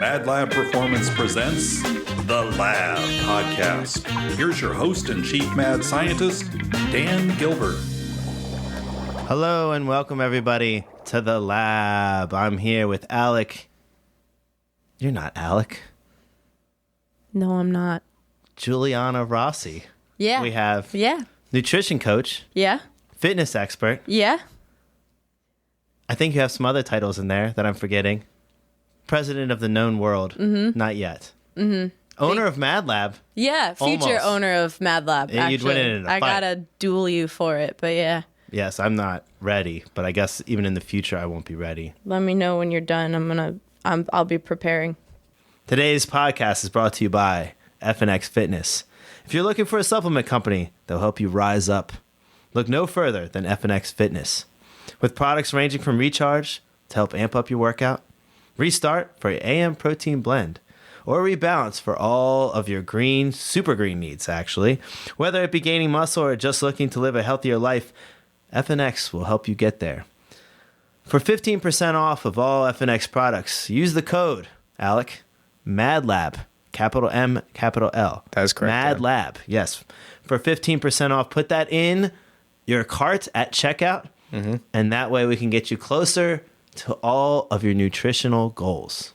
MadLab Performance presents The Lab Podcast. Here's your host and chief mad scientist, Dan Gilbert. Hello and welcome everybody to The Lab. I'm here with Alec. You're not Alec. No, I'm not. Juliana Rossi. Yeah. We have Yeah. nutrition coach, Yeah. fitness expert. Yeah. I think you have some other titles in there that I'm forgetting. President of the known world. Mm-hmm. Not yet. Mm-hmm. Owner of MadLab. Yeah. Future Almost. owner of MadLab. Yeah, you'd win it in a I fight. gotta duel you for it, but yeah. Yes, I'm not ready, but I guess even in the future I won't be ready. Let me know when you're done. I'll be preparing. Today's podcast is brought to you by FNX Fitness. If you're looking for a supplement company that'll help you rise up, look no further than FNX Fitness. With products ranging from recharge to help amp up your workout, restart for your AM protein blend, or rebalance for all of your green, super green needs, actually. Whether it be gaining muscle or just looking to live a healthier life, FNX will help you get there. For 15% off of all FNX products, use the code, Alec, MadLab, capital M, capital L. That is correct. MadLab, yes. For 15% off, put that in your cart at checkout, and that way we can get you closer to all of your nutritional goals.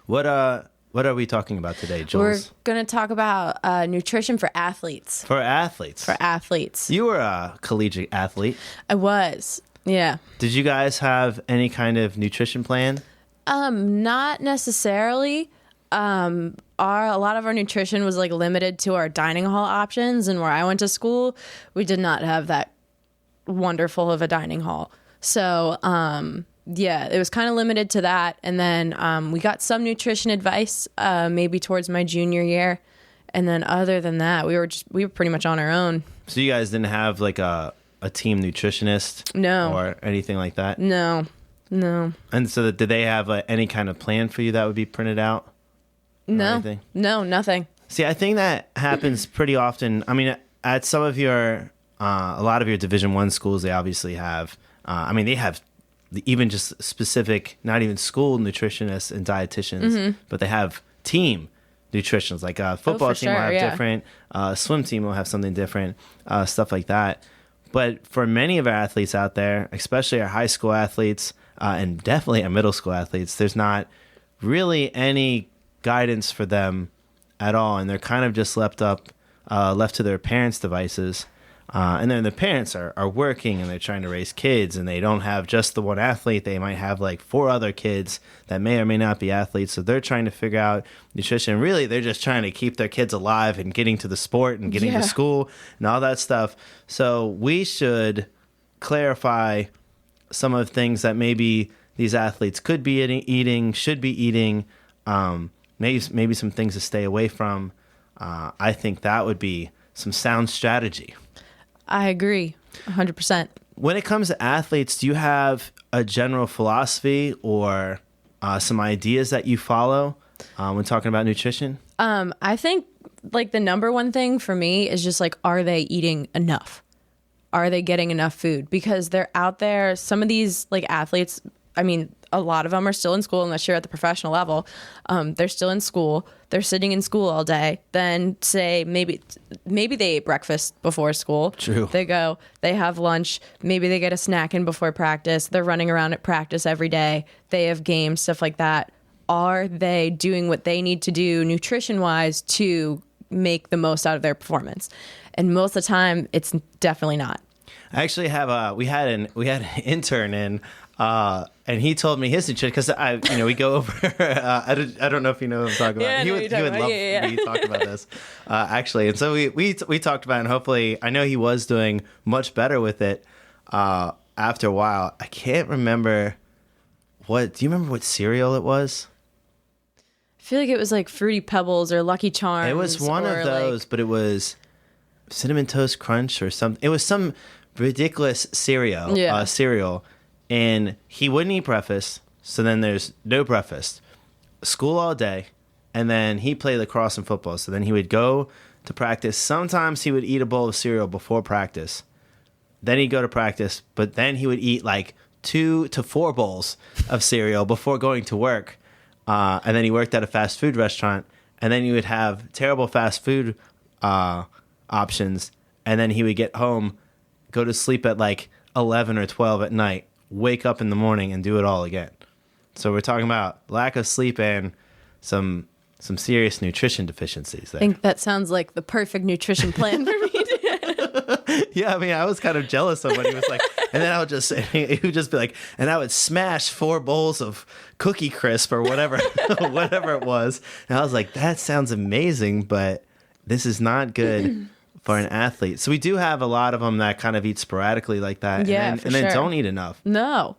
What are we talking about today, Giules? We're gonna talk about nutrition for athletes. For athletes. For athletes. You were a collegiate athlete. I was. Yeah. Did you guys have any kind of nutrition plan? Not necessarily. A lot of our nutrition was like limited to our dining hall options, and where I went to school, we did not have that wonderful of a dining hall. So, yeah, it was kind of limited to that. And then we got some nutrition advice maybe towards my junior year. And then other than that, we were pretty much on our own. So you guys didn't have like a team nutritionist? No. Or anything like that? No. And so did they have any kind of plan for you that would be printed out? No. Anything? No, nothing. See, I think that happens pretty often. I mean, at some of your, a lot of your Division I schools, they obviously have, they have even just specific, not even school nutritionists and dietitians, but they have team nutritionists. Like a football team will have different, swim team will have something different, stuff like that. But for many of our athletes out there, especially our high school athletes, and definitely our middle school athletes, there's not really any guidance for them at all, and they're kind of just left to their parents' devices. And then the parents are working and they're trying to raise kids, and they don't have just the one athlete. They might have like 4 other kids that may or may not be athletes. So they're trying to figure out nutrition. Really, they're just trying to keep their kids alive and getting to the sport and getting to school and all that stuff. So we should clarify some of the things that maybe these athletes could be eating, should be eating, maybe some things to stay away from. I think that would be some sound strategy. I agree 100%. When it comes to athletes, do you have a general philosophy or some ideas that you follow when talking about nutrition? I think like the number one thing for me is just like, are they eating enough? Are they getting enough food? Because they're out there. Some of these like athletes, I mean, a lot of them are still in school unless you're at the professional level. They're still in school. They're sitting in school all day. Then say maybe they ate breakfast before school. True. They go, they have lunch. Maybe they get a snack in before practice. They're running around at practice every day. They have games, stuff like that. Are they doing what they need to do nutrition-wise to make the most out of their performance? And most of the time, it's definitely not. I actually have we had an intern in. And he told me his nutrition because we go over. I don't know if you know what I'm talking about. He would love me to talk about this, actually. And so we talked about it, and hopefully, I know he was doing much better with it after a while. I can't remember do you remember what cereal it was? I feel like it was like Fruity Pebbles or Lucky Charms. It was one of those, but it was Cinnamon Toast Crunch or something. It was some ridiculous cereal. And he wouldn't eat breakfast, so then there's no breakfast. School all day, and then he played lacrosse and football, so then he would go to practice. Sometimes he would eat a bowl of cereal before practice. Then he'd go to practice, but then he would eat like 2 to 4 bowls of cereal before going to work. and then he worked at a fast food restaurant, and then he would have terrible fast food options, and then he would get home, go to sleep at like 11 or 12 at night, wake up in the morning, and do it all again. So we're talking about lack of sleep and some serious nutrition deficiencies there. I think that sounds like the perfect nutrition plan for me. Yeah, I mean, I was kind of jealous of when he was like, and then he would just be like, and I would smash 4 bowls of Cookie Crisp or whatever, whatever it was. And I was like, that sounds amazing, but this is not good for an athlete. So we do have a lot of them that kind of eat sporadically like that, Yeah, and then don't eat enough. No.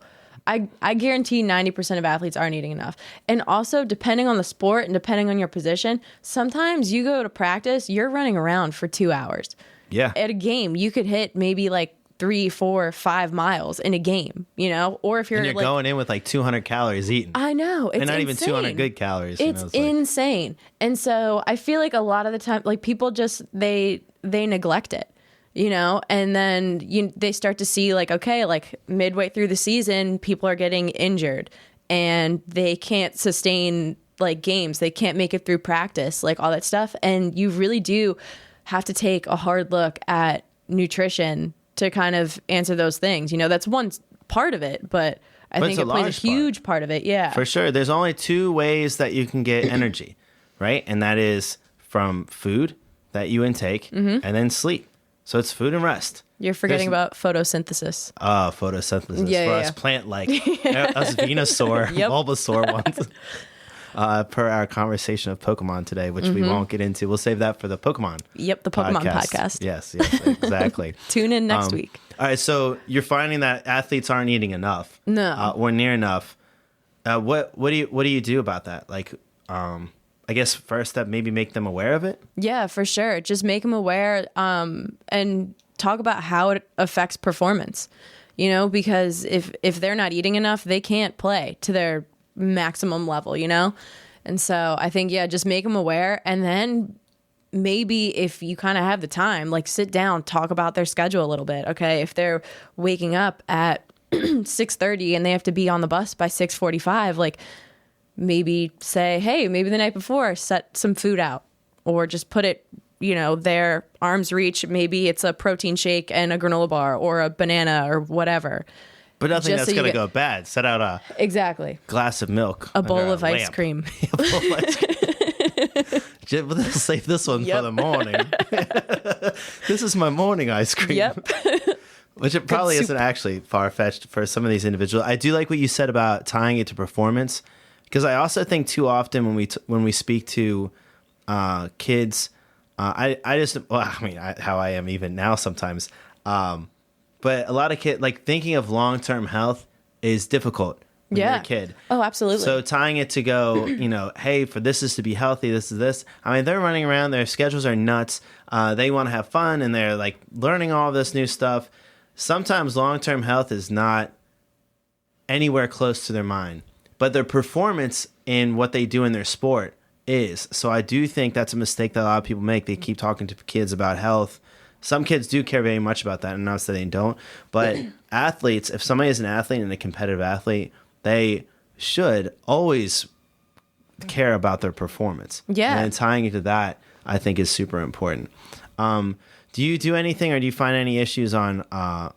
I guarantee 90% of athletes aren't eating enough. And also, depending on the sport and depending on your position, sometimes you go to practice, you're running around for 2 hours. Yeah. At a game, you could hit maybe like 3, 4, 5 miles in a game, you know? Or if you're, and you're like, going in with like 200 calories eaten. I know. It's and not insane. even 200 good calories. It's insane. And so I feel like a lot of the time, like people just, they neglect it. You know, and then they start to see like, okay, like midway through the season, people are getting injured and they can't sustain like games. They can't make it through practice, like all that stuff. And you really do have to take a hard look at nutrition to kind of answer those things. You know, that's one part of it, but I think it plays a huge part of it. Yeah, for sure. There's only 2 ways that you can get energy, right? And that is from food that you intake and then sleep. So it's food and rest. You're forgetting about photosynthesis. Oh, photosynthesis. Yeah, for yeah, us plant-like. Us Venusaur, Bulbasaur ones. Per our conversation of Pokemon today, which we won't get into. We'll save that for the Pokemon. Yep, the Pokemon podcast. Yes, exactly. Tune in next week. All right, so you're finding that athletes aren't eating enough. No. Or near enough. What do you do about that? Like, I guess first step, maybe make them aware of it. Yeah, for sure. Just make them aware and talk about how it affects performance. You know, because if they're not eating enough, they can't play to their maximum level, you know? And so I think, yeah, just make them aware. And then maybe if you kind of have the time, like sit down, talk about their schedule a little bit. Okay, if they're waking up at 6:30 and they have to be on the bus by 6:45, like maybe say, hey, maybe the night before, set some food out or just put it, you know, their arm's reach. Maybe it's a protein shake and a granola bar or a banana or whatever. But nothing that's going to go bad. Set out a glass of milk. A bowl of ice cream. A bowl of ice cream. We'll save this one for the morning. This is my morning ice cream. Yep. Which it probably isn't actually far-fetched for some of these individuals. I do like what you said about tying it to performance. Because I also think too often when we speak to kids, how I am even now sometimes, but a lot of kids, like thinking of long-term health is difficult when you're a kid. Oh, absolutely. So tying it to go, you know, hey, for this is to be healthy, this is this. I mean, they're running around, their schedules are nuts. They want to have fun and they're like learning all this new stuff. Sometimes long-term health is not anywhere close to their mind. But their performance in what they do in their sport is. So I do think that's a mistake that a lot of people make. They keep talking to kids about health. Some kids do care very much about that, and not that they don't. But athletes, if somebody is an athlete and a competitive athlete, they should always care about their performance. Yeah. And tying it to that, I think, is super important. Do you do anything, or do you find any issues on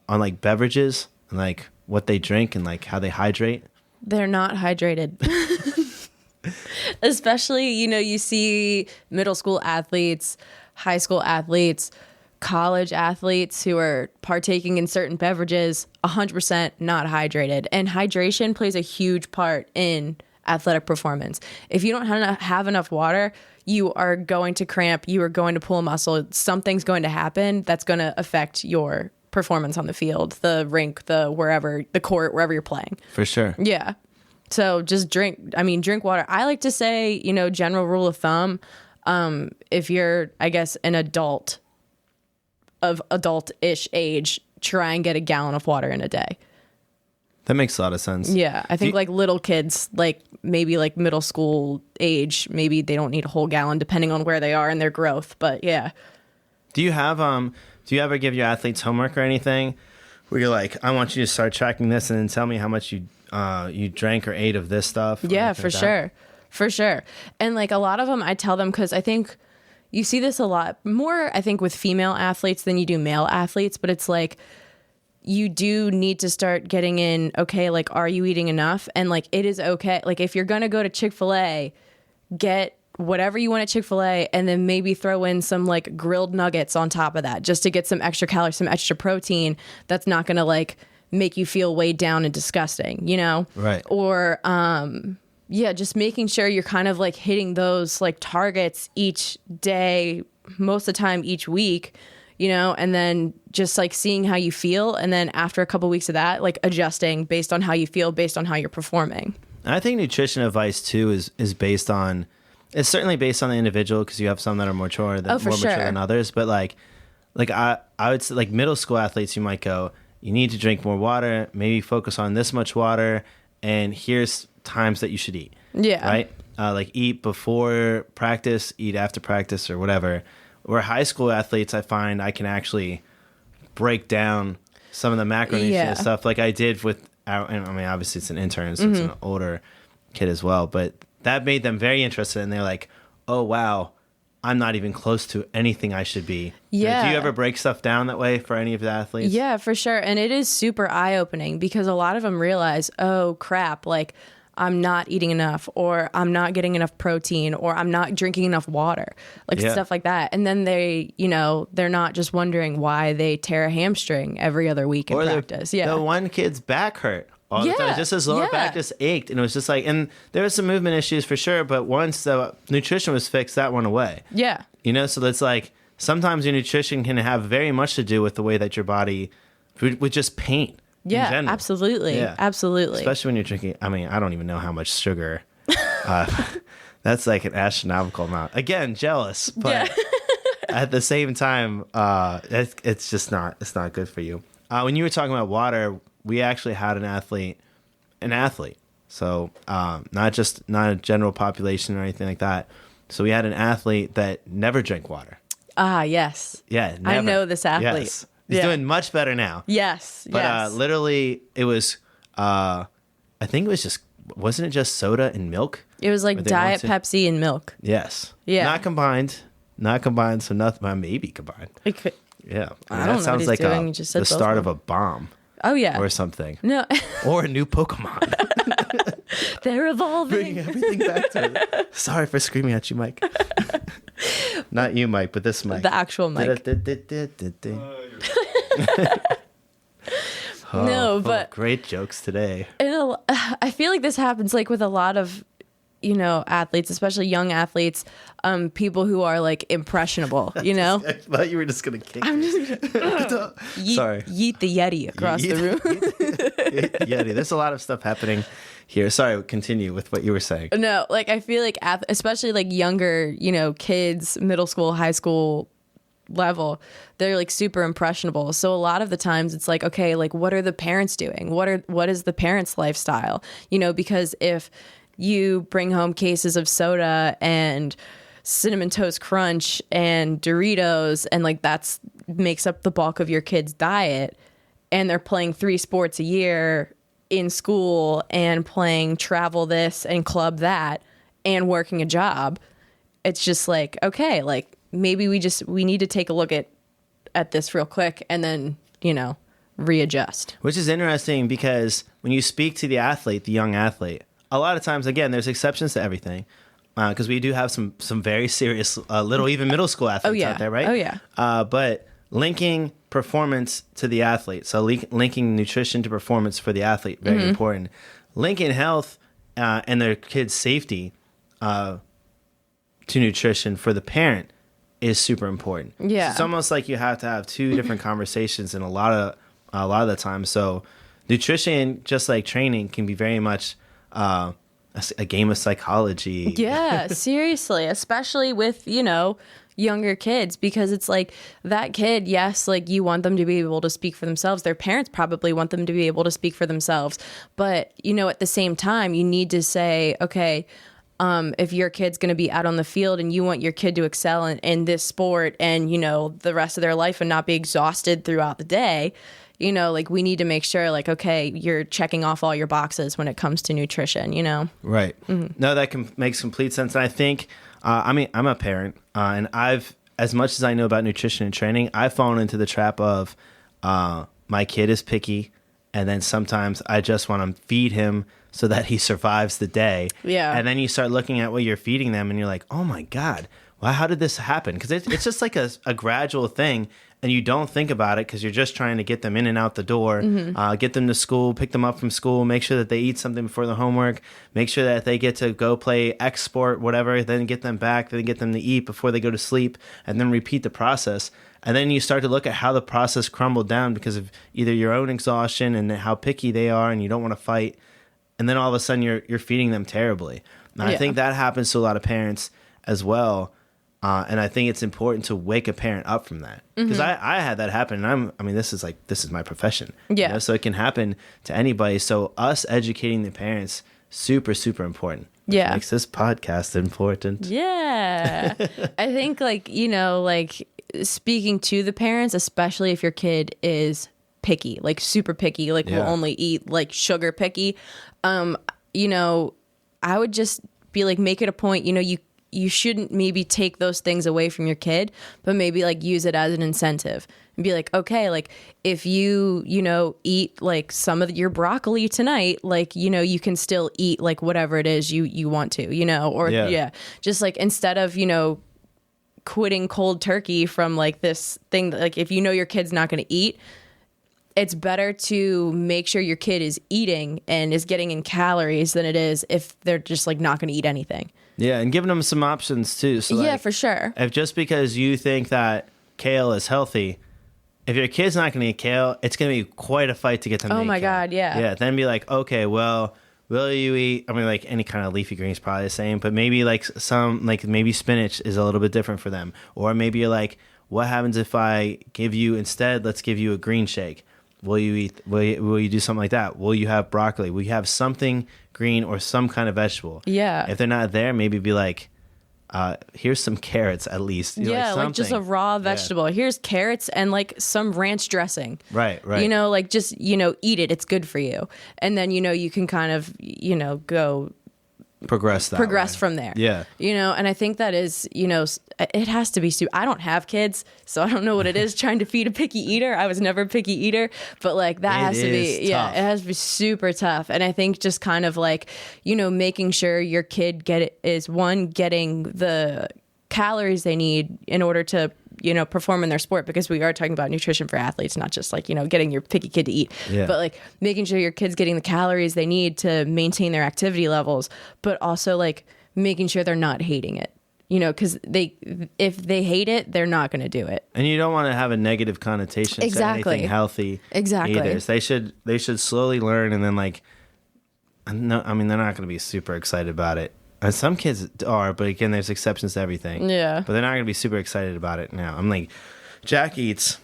like beverages and like what they drink and like how they hydrate? They're not hydrated. Especially, you know, you see middle school athletes, high school athletes, college athletes who are partaking in certain beverages, 100% not hydrated. And hydration plays a huge part in athletic performance. If you don't have enough water, you are going to cramp, you are going to pull a muscle, something's going to happen that's going to affect your performance on the field, the rink, the court, wherever you're playing. For sure. Yeah. So just drink water. I like to say, you know, general rule of thumb, if you're, I guess, an adult of adult-ish age, try and get a gallon of water in a day. That makes a lot of sense. Yeah. I think like little kids, like maybe like middle school age, maybe they don't need a whole gallon depending on where they are in their growth. But yeah. Do you ever give your athletes homework or anything where you're like, I want you to start tracking this and then tell me how much you drank or ate of this stuff? Yeah, for sure. For sure. And like a lot of them, I tell them, because I think you see this a lot more, I think, with female athletes than you do male athletes. But it's like, you do need to start getting in, okay, like, are you eating enough? And like, it is okay. Like, if you're going to go to Chick-fil-A, get whatever you want at Chick-fil-A, and then maybe throw in some like grilled nuggets on top of that, just to get some extra calories, some extra protein that's not going to like make you feel weighed down and disgusting, you know? Right. Or, yeah, just making sure you're kind of like hitting those like targets each day, most of the time each week, you know, and then just like seeing how you feel. And then after a couple weeks of that, like adjusting based on how you feel, based on how you're performing. I think nutrition advice too is based on, it's certainly based on the individual, because you have some that are more mature than others. But like I would say, like middle school athletes, you might go, you need to drink more water, maybe focus on this much water, and here's times that you should eat. Yeah. Right? Like eat before practice, eat after practice, or whatever. Where high school athletes, I find I can actually break down some of the macronutrient stuff, like I did with I mean, obviously it's an intern, so it's an older kid as well, but that made them very interested, and they're like, oh, wow, I'm not even close to anything I should be. Yeah. Do you ever break stuff down that way for any of the athletes? Yeah, for sure. And it is super eye-opening, because a lot of them realize, oh, crap, like I'm not eating enough, or I'm not getting enough protein, or I'm not drinking enough water, like stuff like that. And then they, you know, they're not just wondering why they tear a hamstring every other week in practice. The one kid's back hurt all the time. Just his lower back just ached. And it was just like, and there was some movement issues for sure, but once the nutrition was fixed, that went away. Yeah. You know, so it's like, sometimes your nutrition can have very much to do with the way that your body, with just pain. Yeah, absolutely. Yeah. Absolutely. Especially when you're drinking. I mean, I don't even know how much sugar. That's like an astronomical amount. Again, jealous, but at the same time, it's just not. It's not good for you. When you were talking about water, we actually had an athlete. So not a general population or anything like that. So we had an athlete that never drank water. Ah, yes. Yeah, never. I know this athlete. Yes. He's doing much better now. Yes. But literally, it was, I think it was just, wasn't it just soda and milk? It was like Diet Pepsi and milk. Yes. Yeah. Not combined, so nothing, but maybe combined. It could, yeah. I don't know sounds what he's like doing. Just the start of a bomb. Oh, yeah. Or something. No. Or a new Pokemon. They're evolving. Bringing everything back to it. Sorry for screaming at you, Mike. Not you, Mike, but this Mike. The actual Mike. No, but great jokes today. I feel like this happens like with a lot of, you know, athletes, especially young athletes, people who are like impressionable, you know? I thought you were just going to kick I'm just gonna Sorry. Yeet the Yeti across the room. Yeti. There's a lot of stuff happening here. Sorry, continue with what you were saying. No, like I feel like especially like younger, you know, kids, middle school, high school level, they're like super impressionable. So a lot of the times it's like, okay, like what are the parents doing? What is the parents' lifestyle? You know, because if you bring home cases of soda and Cinnamon Toast Crunch and Doritos, and like that's makes up the bulk of your kid's diet, and they're playing 3 sports a year in school and playing travel this and club that and working a job, it's just like, okay, like maybe we need to take a look at this real quick and then, you know, readjust. Which is interesting, because when you speak to the athlete, the young athlete, a lot of times, again, there's exceptions to everything, because we do have some very serious even middle school athletes out there, right? Oh, yeah. But linking performance to the athlete, so linking nutrition to performance for the athlete, very important. Linking health and their kid's safety to nutrition for the parent is super important. Yeah. So it's almost like you have to have 2 different conversations in a lot of the time. So nutrition, just like training, can be very much a game of psychology. Yeah, seriously, especially with, you know, younger kids, because it's like that kid, yes, like you want them to be able to speak for themselves. Their parents probably want them to be able to speak for themselves. But, you know, at the same time, you need to say, okay, if your kid's going to be out on the field and you want your kid to excel in this sport and, you know, the rest of their life and not be exhausted throughout the day, like we need to make sure like, okay, you're checking off all your boxes when it comes to nutrition, Right. No, that makes complete sense. And I think, I'm a parent, and as much as I know about nutrition and training, I've fallen into the trap of my kid is picky, and then sometimes I just want to feed him so that he survives the day. Yeah. And then you start looking at what you're feeding them, and you're like, oh my God, well, how did this happen? Because it's just like a gradual thing, and you don't think about it because you're just trying to get them in and out the door, get them to school, pick them up from school, make sure that they eat something before the homework, make sure that they get to go play X sport, whatever, then get them back, then get them to eat before they go to sleep, and then repeat the process. And then you start to look at how the process crumbled down because of either your own exhaustion and how picky they are, and you don't want to fight. And then all of a sudden you're feeding them terribly. And I think that happens to a lot of parents as well. And I think it's important to wake a parent up from that, because I had that happen. And this is my profession. Yeah. So it can happen to anybody. So us educating the parents, super, super important. Yeah. Makes this podcast important. Yeah. I think like, like speaking to the parents, especially if your kid is picky, like super picky, like will only eat like sugar picky. I would just be like, make it a point, you shouldn't maybe take those things away from your kid, but maybe like use it as an incentive and be like, okay, like if you, eat like some of your broccoli tonight, like, you can still eat like whatever it is you want to, or just like instead of, quitting cold turkey from like this thing that, like if your kid's not going to eat, it's better to make sure your kid is eating and is getting in calories than it is if they're just like not going to eat anything. Yeah, and giving them some options too. So yeah, like, for sure. If just because you think that kale is healthy, if your kid's not going to eat kale, it's going to be quite a fight to get them to eat Oh my kale. God, yeah. Yeah, then be like, okay, well, will you eat, like any kind of leafy green is probably the same, but maybe like maybe spinach is a little bit different for them. Or maybe you're like, what happens if I give you, instead, let's give you a green shake. Will you eat, will you do something like that? Will you have broccoli? Will you have something green or some kind of vegetable? Yeah. If they're not there, maybe be like, here's some carrots at least. Yeah, like just a raw vegetable. Yeah. Here's carrots and like some ranch dressing. Right. Like just, eat it. It's good for you. And then, you can kind of, go progress from there. Yeah. And I think that is, it has to be I don't have kids, so I don't know what it is trying to feed a picky eater. I was never a picky eater, but like that has to be, tough. Yeah, it has to be super tough. And I think just kind of like, making sure your kid getting the calories they need in order to, perform in their sport, because we are talking about nutrition for athletes, not just like, getting your picky kid to eat, but like making sure your kid's getting the calories they need to maintain their activity levels, but also like making sure they're not hating it, because if they hate it, they're not going to do it. And you don't want to have a negative connotation to anything healthy. Exactly. Either. So they should slowly learn, and then like, no, they're not going to be super excited about it. And some kids are, but again, there's exceptions to everything. Yeah. But they're not going to be super excited about it now. I'm like, Jack eats,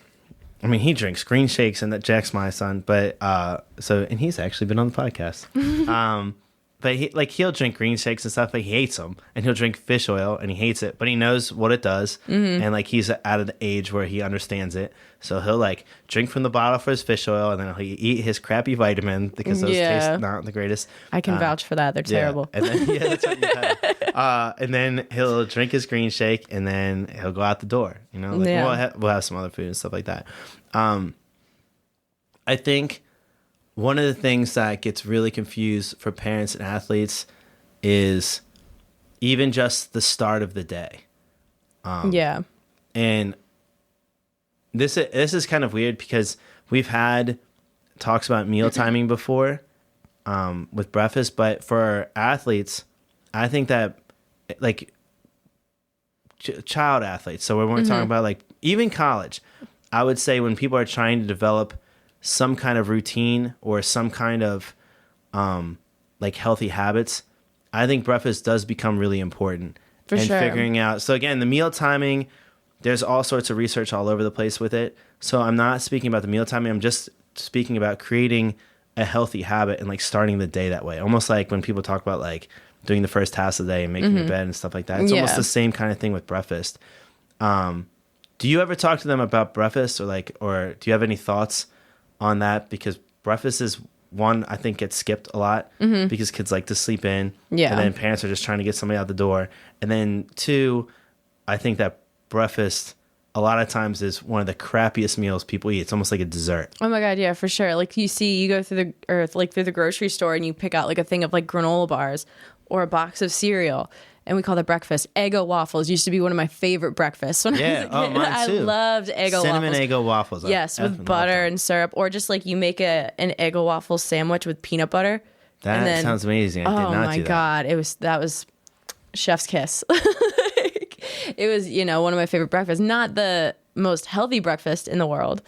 he drinks green shakes, and that Jack's my son, but, and he's actually been on the podcast. But he'll drink green shakes and stuff, but he hates them. And he'll drink fish oil, and he hates it. But he knows what it does. Mm-hmm. And, he's out of the age where he understands it. So he'll, drink from the bottle for his fish oil, and then he'll eat his crappy vitamin, because those taste not the greatest. I can vouch for that. They're terrible. And then, that's what you have. And then he'll drink his green shake, and then he'll go out the door. We'll have some other food and stuff like that. I think one of the things that gets really confused for parents and athletes is even just the start of the day. And this is kind of weird, because we've had talks about meal timing before with breakfast, but for athletes, I think that child athletes, so when we're talking about even college, I would say when people are trying to develop some kind of routine or some kind of healthy habits, I think breakfast does become really important. For sure. Figuring out. So again, the meal timing, there's all sorts of research all over the place with it. So I'm not speaking about the meal timing. I'm just speaking about creating a healthy habit and starting the day that way. Almost like when people talk about doing the first task of the day and making your bed and stuff like that. It's almost the same kind of thing with breakfast. Do you ever talk to them about breakfast, or do you have any thoughts on that because breakfast is one I think gets skipped a lot because kids like to sleep in. Yeah. And then parents are just trying to get somebody out the door. And then two, I think that breakfast a lot of times is one of the crappiest meals people eat. It's almost like a dessert. Oh my God, yeah, for sure. Like you go through the grocery store and you pick out like a thing of like granola bars or a box of cereal, and we call that breakfast. Eggo waffles used to be one of my favorite breakfasts when I was a kid. Mine too. I loved Eggo waffles. Cinnamon Eggo waffles. Yes, with butter and syrup, or just like you make an Eggo waffle sandwich with peanut butter. That sounds amazing. I did not do that. Oh my God, that was chef's kiss. It was, one of my favorite breakfasts. Not the most healthy breakfast in the world,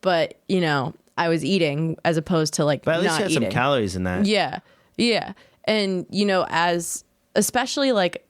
but, I was eating as opposed to like but at least not you had eating. some calories in that. Yeah. Yeah. And, especially like,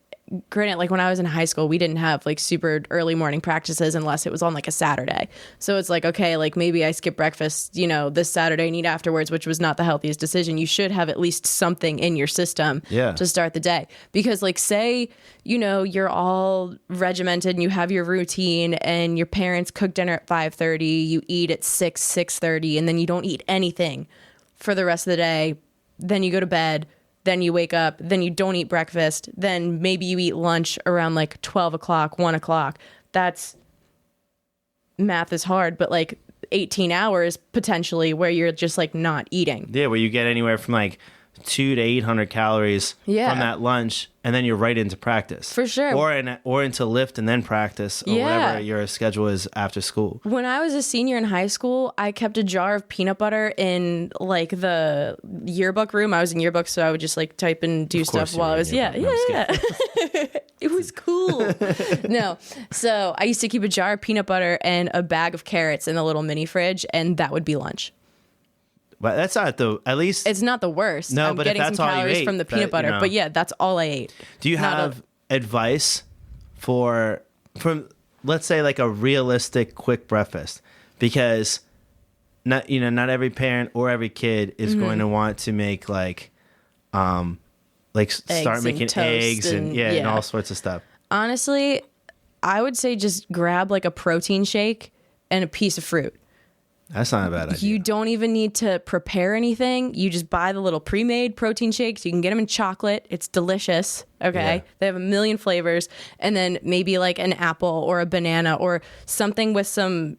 granted, like when I was in high school, we didn't have like super early morning practices unless it was on like a Saturday. So it's like, okay, like maybe I skip breakfast, this Saturday and eat afterwards, which was not the healthiest decision. You should have at least something in your system to start the day. Because like say, you're all regimented and you have your routine and your parents cook dinner at 5:30, you eat at 6:30, and then you don't eat anything for the rest of the day. Then you go to bed. Then you wake up, then you don't eat breakfast, then maybe you eat lunch around like 12 o'clock, 1 o'clock. That's, math is hard, but like 18 hours potentially where you're just like not eating. Yeah, where you get anywhere from like 200 to 800 calories from that lunch, and then you're right into practice. For sure. Or into lift and then practice, or whatever your schedule is after school. When I was a senior in high school, I kept a jar of peanut butter in like the yearbook room. I was in yearbook, so I would just like type and do stuff while I was It was cool. No. So I used to keep a jar of peanut butter and a bag of carrots in the little mini fridge, and that would be lunch. But that's not at least it's not the worst. No, I'm but getting if that's some all you calories ate, from the peanut butter. But yeah, that's all I ate. Do you have advice from let's say like a realistic quick breakfast? Because not every parent or every kid is going to want to make like start making eggs and all sorts of stuff. Honestly, I would say just grab like a protein shake and a piece of fruit. That's not a bad idea. You don't even need to prepare anything. You just buy the little pre-made protein shakes. You can get them in chocolate. It's delicious. Okay. Yeah. They have a million flavors. And then maybe like an apple or a banana or something with a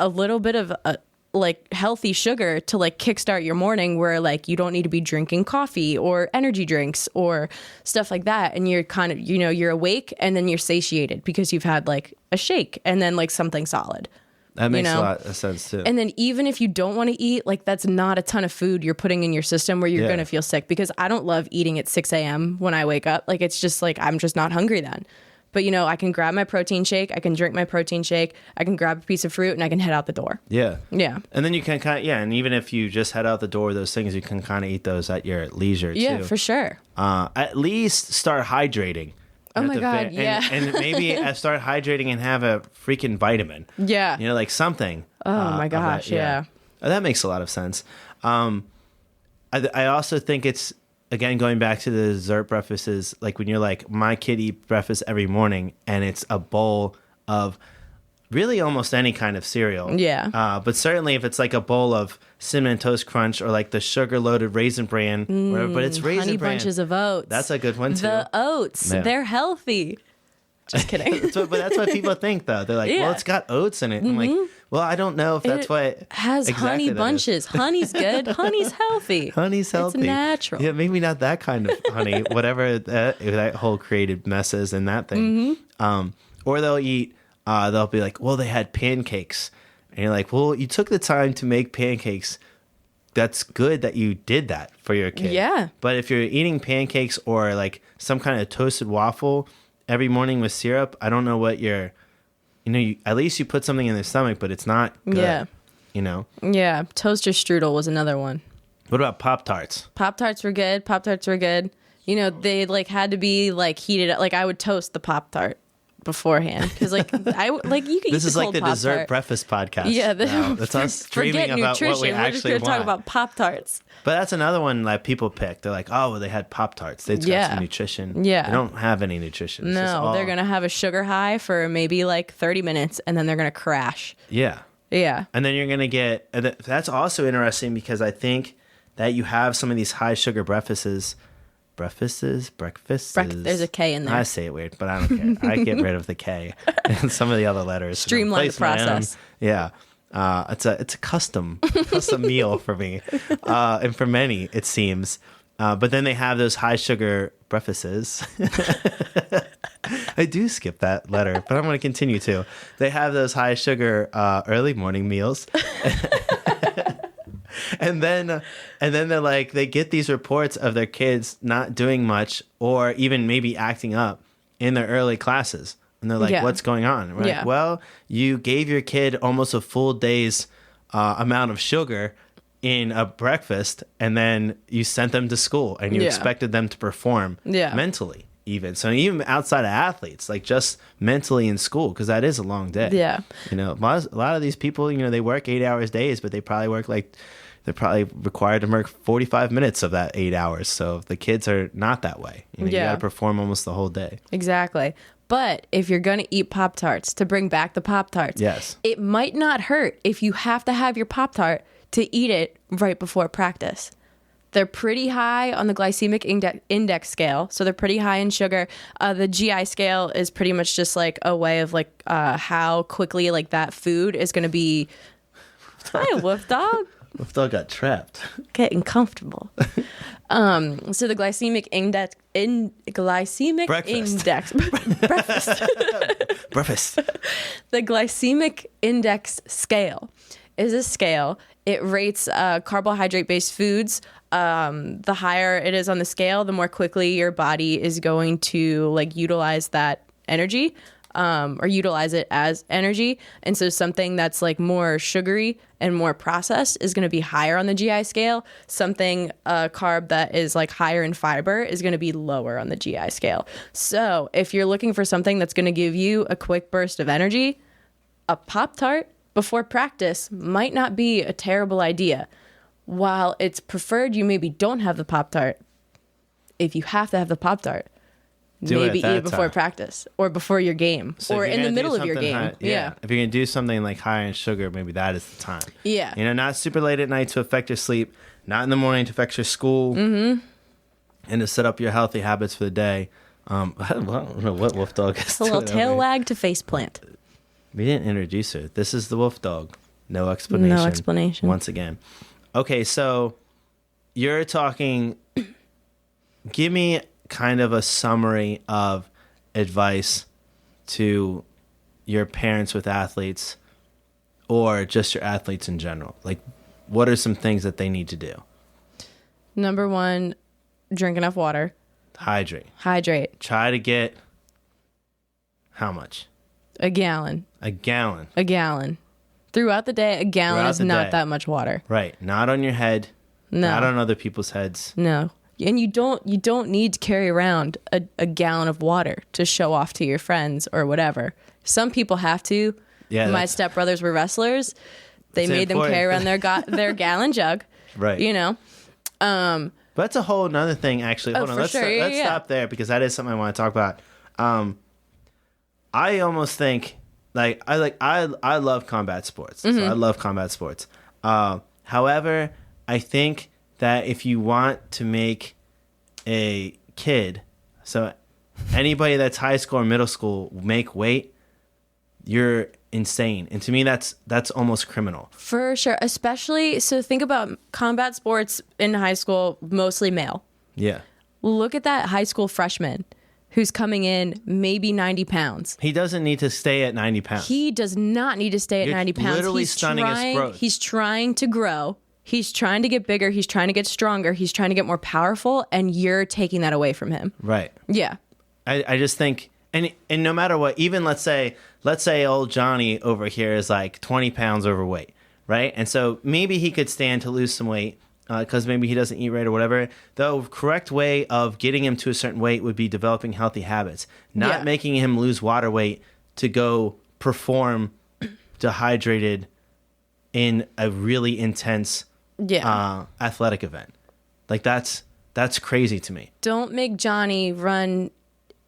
little bbit of like healthy sugar to like kickstart your morning, where like you don't need to be drinking coffee or energy drinks or stuff like that. And you're kind of, you're awake and then you're satiated because you've had like a shake and then like something solid. That makes a lot of sense too. And then even if you don't want to eat, like that's not a ton of food you're putting in your system where you're going to feel sick, because I don't love eating at 6 a.m. when I wake up. Like it's just like, I'm just not hungry then. But I can grab my protein shake. I can drink my protein shake. I can grab a piece of fruit and I can head out the door. Yeah. Yeah. And then you can and even if you just head out the door, those things, you can kind of eat those at your leisure too. Yeah, for sure. At least start hydrating. Oh my God, yeah. And maybe start hydrating and have a freaking vitamin. Yeah. Like something. Oh my gosh, yeah. That makes a lot of sense. I also think it's, again, going back to the dessert breakfast, is like when you're like, my kid eat breakfast every morning and it's a bowl of really almost any kind of cereal. Yeah. But certainly if it's like a bowl of Cinnamon Toast Crunch or like the sugar-loaded Raisin Bran, but it's Raisin Honey Bran. bunches of oats. That's a good one too. The oats. Yeah. They're healthy. Just kidding. But that's what people think, though. They're like, well, it's got oats in it. I'm like, well, I don't know if that's what it has exactly honey that bunches. Honey's good. Honey's healthy. Honey's healthy. It's natural. Yeah, maybe not that kind of honey, whatever that whole created mess is in that thing. Or they'll eat, they'll be like, well, they had pancakes. And you're like, well, you took the time to make pancakes. That's good that you did that for your kid. Yeah. But if you're eating pancakes or like some kind of toasted waffle every morning with syrup, I don't know what you're, at least you put something in their stomach, but it's not good. Yeah. Yeah. Toaster strudel was another one. What about Pop-Tarts? Pop-Tarts were good. Pop-Tarts were good. They like had to be like heated up. Like I would toast the Pop-Tart beforehand, because like you could. This eat is the like cold the Pop-Tart. Dessert Breakfast podcast. Yeah, that's us dreaming about nutrition. what we We're just actually going to talk want. about Pop-Tarts. But that's another one that people pick. They're like, oh, well, they had Pop-Tarts. They've got some nutrition. Yeah. They don't have any nutrition. It's No, they're going to have a sugar high for maybe like 30 minutes, and then they're going to crash. Yeah. Yeah. And then you're going to get, that's also interesting because I think that you have some of these high sugar breakfasts. There's a K in there. I say it weird, but I don't care. I get rid of the K and some of the other letters. Streamline the process. Yeah. It's a custom meal for me. And for many, it seems. But then they have those high sugar breakfasts. I do skip that letter, but I'm going to continue to. They have those high sugar early morning meals. And then they're like, they get these reports of their kids not doing much or even maybe acting up in their early classes. And they're like, what's going on? We're like, well, you gave your kid almost a full day's amount of sugar in a breakfast, and then you sent them to school and you expected them to perform mentally even. So even outside of athletes, like just mentally in school, because that is a long day. Yeah. You know, a lot of these people, you know, they work 8 hours days, but they probably work they're probably required to work 45 minutes of that 8 hours. So the kids are not that way. You know, you got to perform almost the whole day. Exactly. But if you're going to eat Pop-Tarts, to bring back the Pop-Tarts, it might not hurt if you have to have your Pop-Tart to eat it right before practice. They're pretty high on the glycemic index scale, so they're pretty high in sugar. The GI scale is pretty much just like a way of like how quickly like that food is going to be. Hi, Wolf Dog. Wolf Dog got trapped. Getting comfortable. So the glycemic index breakfast. The glycemic index scale is a scale. It rates carbohydrate-based foods. The higher it is on the scale, the more quickly your body is going to like utilize that energy, or utilize it as energy. And so something that's like more sugary and more processed is going to be higher on the GI scale. Something carb that is like higher in fiber is going to be lower on the GI scale. So if you're looking for something that's going to give you a quick burst of energy, a Pop-Tart before practice might not be a terrible idea. While it's preferred you maybe don't have the Pop-Tart, if you have to have the Pop-Tart, maybe eat it before practice or before your game, so or in the middle of your game. If you're going to do something like high in sugar, maybe that is the time. Yeah. You know, not super late at night to affect your sleep, not in the morning to affect your school, and to set up your healthy habits for the day. I don't know what Wolf Dog is. A little tail wag to face plant. We didn't introduce her. This is the Wolf Dog. No explanation. No explanation. Once again. Okay, so you're talking... Give me kind of a summary of advice to your parents with athletes or just your athletes in general. Like, what are some things that they need to do? Number one, drink enough water. Hydrate. Try to get how much? A gallon. Throughout the day, a gallon is not that much water. Right. Not on your head. No. Not on other people's heads. No. And you don't need to carry around a gallon of water to show off to your friends or whatever. Some people have to. Yeah. My stepbrothers were wrestlers. They made them carry around their gallon jug. Right. You know. But that's a whole nother thing, actually. Hold on. Let's stop there because that is something I want to talk about. I almost think I love combat sports. So I love combat sports. However, I think that if you want to make a kid, so anybody that's high school or middle school, make weight, you're insane. And to me, that's almost criminal. For sure. Especially, so think about combat sports in high school, mostly male. Yeah. Look at that high school freshman who's coming in maybe 90 pounds. He doesn't need to stay at 90 pounds. He does not need to stay at 90 pounds. Literally stunning his growth. He's trying to grow. He's trying to get bigger. He's trying to get stronger. He's trying to get more powerful, and you're taking that away from him. Right. Yeah. I just think, and no matter what, even let's say old Johnny over here is like 20 pounds overweight, right? And so maybe he could stand to lose some weight because maybe he doesn't eat right or whatever. The correct way of getting him to a certain weight would be developing healthy habits, not making him lose water weight to go perform dehydrated in a really intense athletic event. Like that's crazy to me. Don't make Johnny run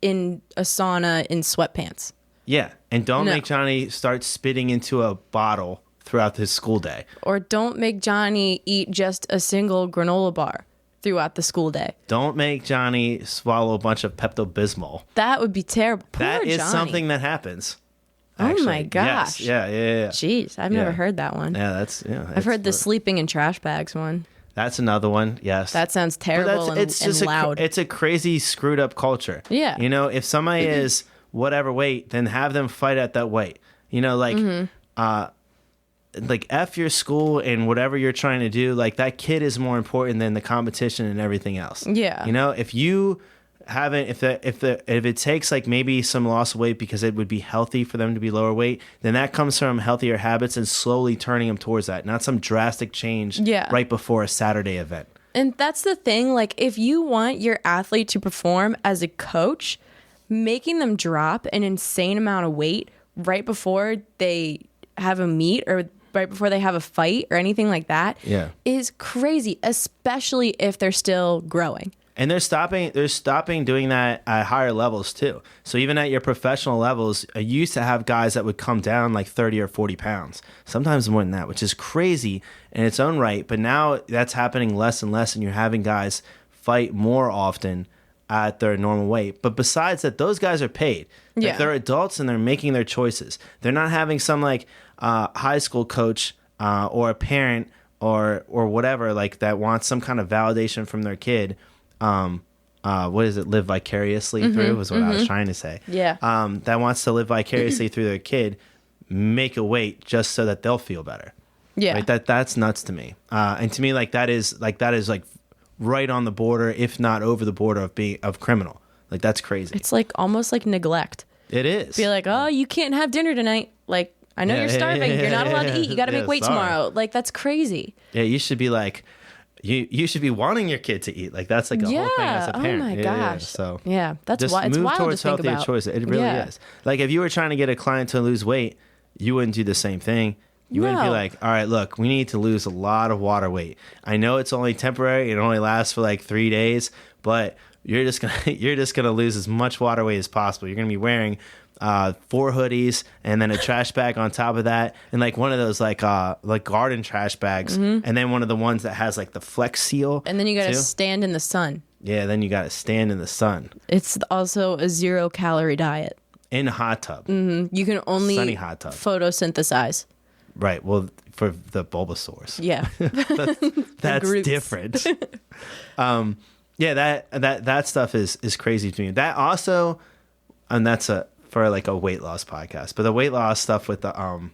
in a sauna in sweatpants. Yeah, and don't make Johnny start spitting into a bottle throughout his school day. Or don't make Johnny eat just a single granola bar throughout the school day. Don't make Johnny swallow a bunch of Pepto-Bismol. That would be terrible. Poor That is Johnny. something that happens. Oh my gosh. Yes. Yeah. Jeez, I've never heard that one. Yeah, I've heard the sleeping in trash bags one. That's another one. Yes. That sounds terrible and loud. It's a crazy screwed up culture. Yeah. You know, if somebody is whatever weight, then have them fight at that weight. You know, like like F your school and whatever you're trying to do, like that kid is more important than the competition and everything else. Yeah. You know, if you haven't, if it takes like maybe some loss of weight because it would be healthy for them to be lower weight, then that comes from healthier habits and slowly turning them towards that, not some drastic change right before a Saturday event. And that's the thing, like if you want your athlete to perform as a coach, making them drop an insane amount of weight right before they have a meet or right before they have a fight or anything like that is crazy, especially if they're still growing. And they're stopping doing that at higher levels too. So even at your professional levels, I used to have guys that would come down like 30 or 40 pounds, sometimes more than that, which is crazy in its own right. But now that's happening less and less, and you're having guys fight more often at their normal weight. But besides that, those guys are paid. Like they're adults and they're making their choices. They're not having some like high school coach or a parent or whatever like that wants some kind of validation from their kid. What is it? Live vicariously through was what I was trying to say. Yeah. That wants to live vicariously through their kid, make a weight just so that they'll feel better. Yeah. Right? That's nuts to me. And to me, that is right on the border, if not over the border of criminal. Like that's crazy. It's like almost like neglect. It is. Be like, oh, you can't have dinner tonight. Like, I know you're starving. You're not allowed to eat. You got to make weight tomorrow. Like, that's crazy. Yeah, you should be like, you should be wanting your kid to eat. Like that's like a whole thing as a parent. Oh my gosh. So that's just why it's move wild towards to think healthier about. choices. It really is. Like if you were trying to get a client to lose weight, you wouldn't do the same thing. You wouldn't be like, all right, look, we need to lose a lot of water weight. I know it's only temporary. It only lasts for like 3 days, but you're just gonna lose as much water weight as possible. You're gonna be wearing 4 hoodies and then a trash bag on top of that, and like one of those like garden trash bags, and then one of the ones that has like the Flex Seal. And then you got to stand in the sun. Yeah, then you got to stand in the sun. It's also a 0-calorie diet. In a hot tub. Mm-hmm. You can only sunny hot tub. Photosynthesize. Right. Well, for the Bulbasaurs. Yeah. That's different. Yeah, that stuff is crazy to me. That also, and that's for like a weight loss podcast, but the weight loss stuff with the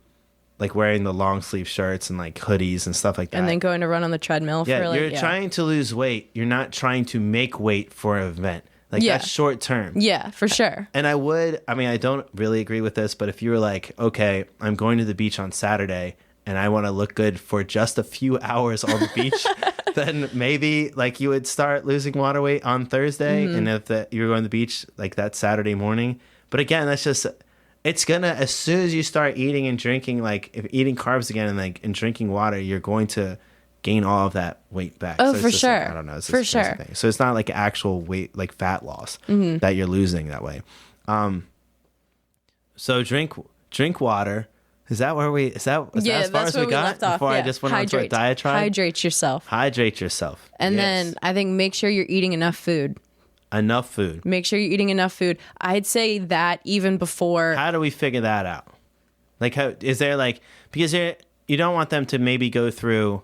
like wearing the long sleeve shirts and like hoodies and stuff like that, and then going to run on the treadmill. You're trying to lose weight. You're not trying to make weight for an event. Like that's short term. Yeah, for sure. And I don't really agree with this, but if you were like, okay, I'm going to the beach on Saturday and I want to look good for just a few hours on the beach, then maybe like you would start losing water weight on Thursday. And if you were going to the beach like that Saturday morning. But again, that's just, it's gonna, as soon as you start eating and drinking, like if eating carbs again and drinking water, you're going to gain all of that weight back. Oh, so for just sure. Like, I don't know. It's for this sure. thing. So it's not like actual weight, like fat loss that you're losing that way. So drink water. Is that where is that as far as we got before I just went on to a diatribe? Hydrate yourself. Hydrate yourself. And then I think make sure you're eating enough food. Enough food. Make sure you're eating enough food. I'd say that even before. How do we figure that out? Like, how is there like, because you don't want them to maybe go through.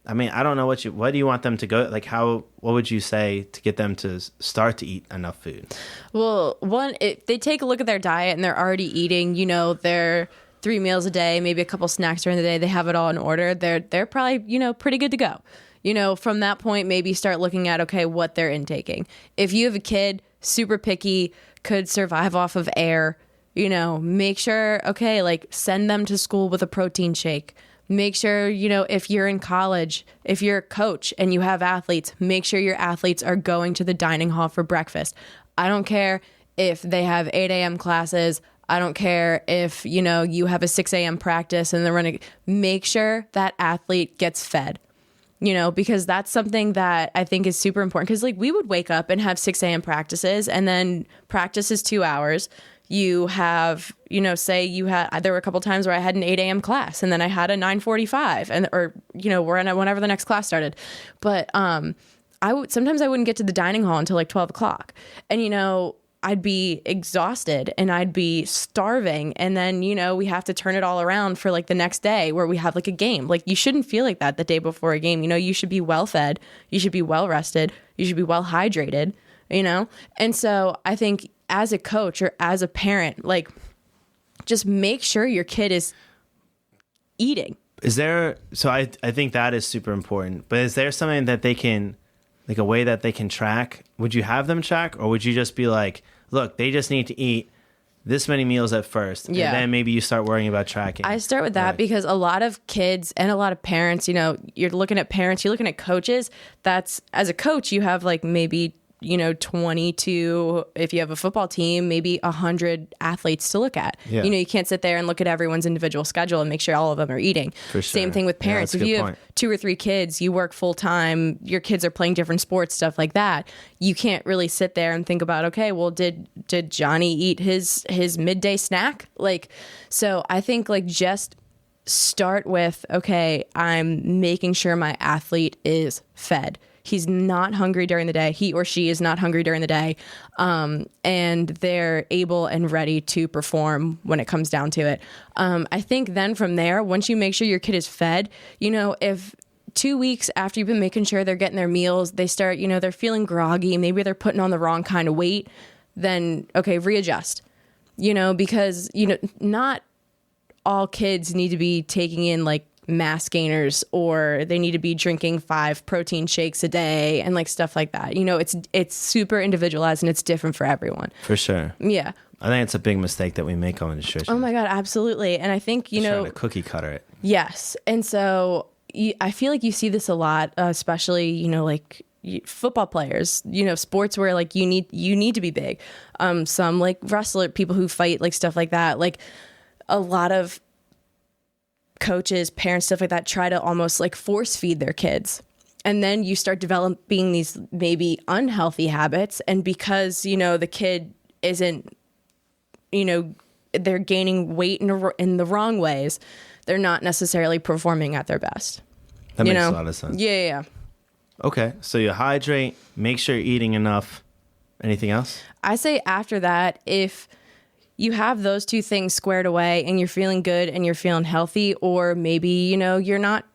I mean, I don't know what do you want them to go, like what would you say to get them to start to eat enough food? Well, if they take a look at their diet and they're already eating, their 3 meals a day, maybe a couple snacks during the day, they have it all in order. They're probably, pretty good to go. From that point, maybe start looking at, okay, what they're intaking. If you have a kid, super picky, could survive off of air, make sure, okay, like send them to school with a protein shake. Make sure, if you're in college, if you're a coach and you have athletes, make sure your athletes are going to the dining hall for breakfast. I don't care if they have 8 a.m. classes. I don't care if, you have a 6 a.m. practice and they're running. Make sure that athlete gets fed, because that's something that I think is super important. Because, like, we would wake up and have 6 a.m. practices, and then practice is 2 hours. You have, say there were a couple times where I had an 8 a.m. class and then I had a 9:45 or whenever the next class started. But sometimes I wouldn't get to the dining hall until like 12 o'clock. And, I'd be exhausted and I'd be starving. And then, we have to turn it all around for like the next day where we have like a game. Like you shouldn't feel like that the day before a game. You should be well fed. You should be well rested. You should be well hydrated, And so I think as a coach or as a parent, like just make sure your kid is eating. So I think that is super important, but is there something that they can, like a way that they can track? Would you have them track, or would you just be like, look, they just need to eat this many meals at first, and then maybe you start worrying about tracking? I start with that because a lot of kids and a lot of parents, you're looking at parents, you're looking at coaches. That's, as a coach, you have like maybe 22, if you have a football team, maybe 100 athletes to look at. Yeah. You can't sit there and look at everyone's individual schedule and make sure all of them are eating. For sure. Same thing with parents. If you have 2 or 3 kids, you work full time, your kids are playing different sports, stuff like that. You can't really sit there and think about, okay, well, did Johnny eat his midday snack? Like, so I think like just start with, okay, I'm making sure my athlete is fed. He's not hungry during the day. He or she is not hungry during the day. And they're able and ready to perform when it comes down to it. I think then from there, once you make sure your kid is fed, if 2 weeks after you've been making sure they're getting their meals, they start, they're feeling groggy, maybe they're putting on the wrong kind of weight, then, okay, readjust, because, not all kids need to be taking in like mass gainers, or they need to be drinking 5 protein shakes a day and like stuff like that. It's super individualized and it's different for everyone. For sure. Yeah. I think it's a big mistake that we make on nutrition. Oh my God, absolutely. And I think, trying to cookie cutter it. Yes. And so I feel like you see this a lot, especially, like football players, sports where like you need to be big. Some like wrestler, people who fight, like stuff like that. Like a lot of coaches, parents, stuff like that, try to almost like force feed their kids. And then you start developing these maybe unhealthy habits. And because, the kid isn't, they're gaining weight in the wrong ways, they're not necessarily performing at their best. That makes a lot of sense. Yeah. Okay. So you hydrate, make sure you're eating enough. Anything else? I say after that, if you have those 2 things squared away and you're feeling good and you're feeling healthy, or maybe, you're not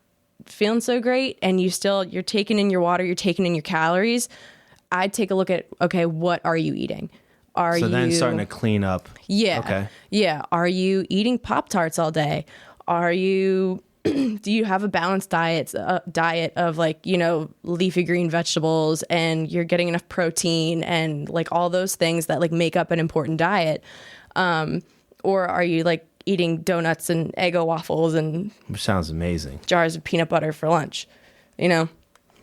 feeling so great and you're taking in your water, you're taking in your calories, I'd take a look at, okay, what are you eating? Then starting to clean up. Yeah. Okay. Yeah. Are you eating Pop-Tarts all day? Do you have a balanced diet of like, leafy green vegetables, and you're getting enough protein and like all those things that like make up an important diet? Or are you like eating donuts and Eggo waffles and which sounds amazing, jars of peanut butter for lunch? We're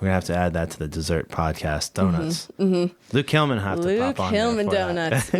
gonna have to add that to the dessert podcast. Donuts. Mm-hmm. Luke Hillman have to pop on. Luke Hillman donuts.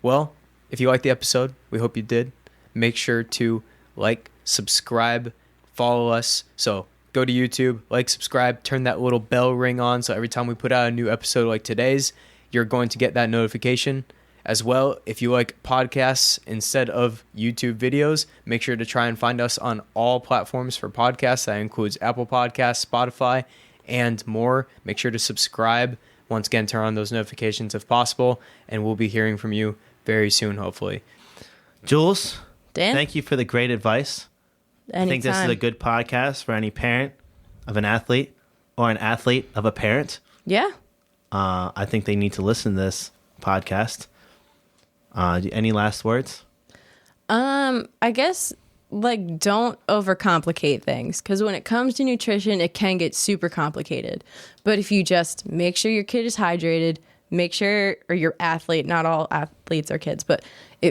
Well, if you liked the episode, we hope you did. Make sure to like, subscribe, follow us. So go to YouTube, like, subscribe, turn that little bell ring on, so every time we put out a new episode like today's, you're going to get that notification. As well, if you like podcasts instead of YouTube videos, make sure to try and find us on all platforms for podcasts. That includes Apple Podcasts, Spotify, and more. Make sure to subscribe. Once again, turn on those notifications if possible, and we'll be hearing from you very soon, hopefully. Giules, Dan? Thank you for the great advice. Anytime. I think this is a good podcast for any parent of an athlete or an athlete of a parent. Yeah. I think they need to listen to this podcast. Any last words? I guess like don't overcomplicate things, because when it comes to nutrition, it can get super complicated. But if you just make sure your kid is hydrated, make sure, or your athlete, not all athletes are kids, but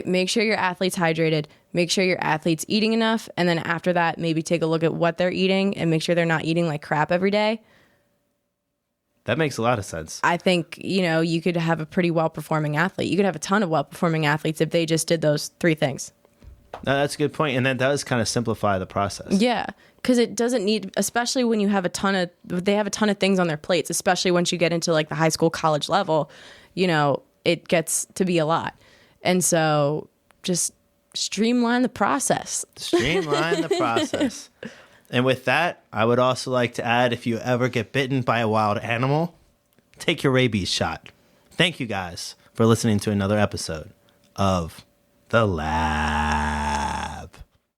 make sure your athlete's hydrated, make sure your athlete's eating enough, and then after that, maybe take a look at what they're eating and make sure they're not eating like crap every day. That makes a lot of sense. I think, you could have a pretty well-performing athlete. You could have a ton of well-performing athletes if they just did those 3 things. No, that's a good point. And that does kind of simplify the process. Yeah, because it doesn't need, especially when you have they have a ton of things on their plates, especially once you get into like the high school, college level, it gets to be a lot. And so just streamline the process. Streamline the process. And with that, I would also like to add, if you ever get bitten by a wild animal, take your rabies shot. Thank you guys for listening to another episode of The Lab.